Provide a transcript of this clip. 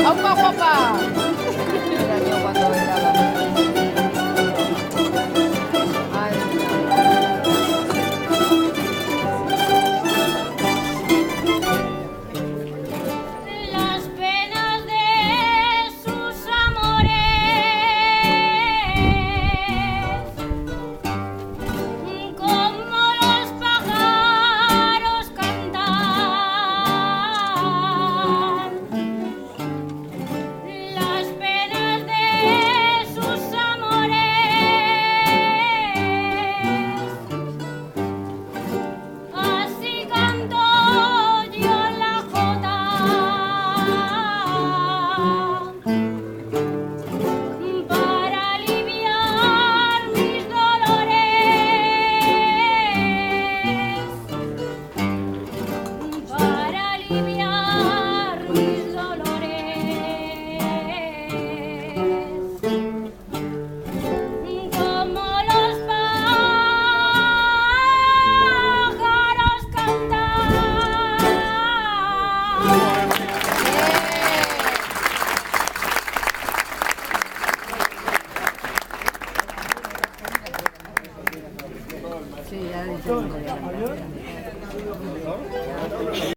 ¡Opa, guapa! Era yo cuando bailaba. Ay, las penas de sus amores, como los pájaros cantan. Las penas de sus amores, así canto yo la jota, para aliviar mis dolores, para aliviar mis dolores, como los pájaros cantan. sí, ya he dicho.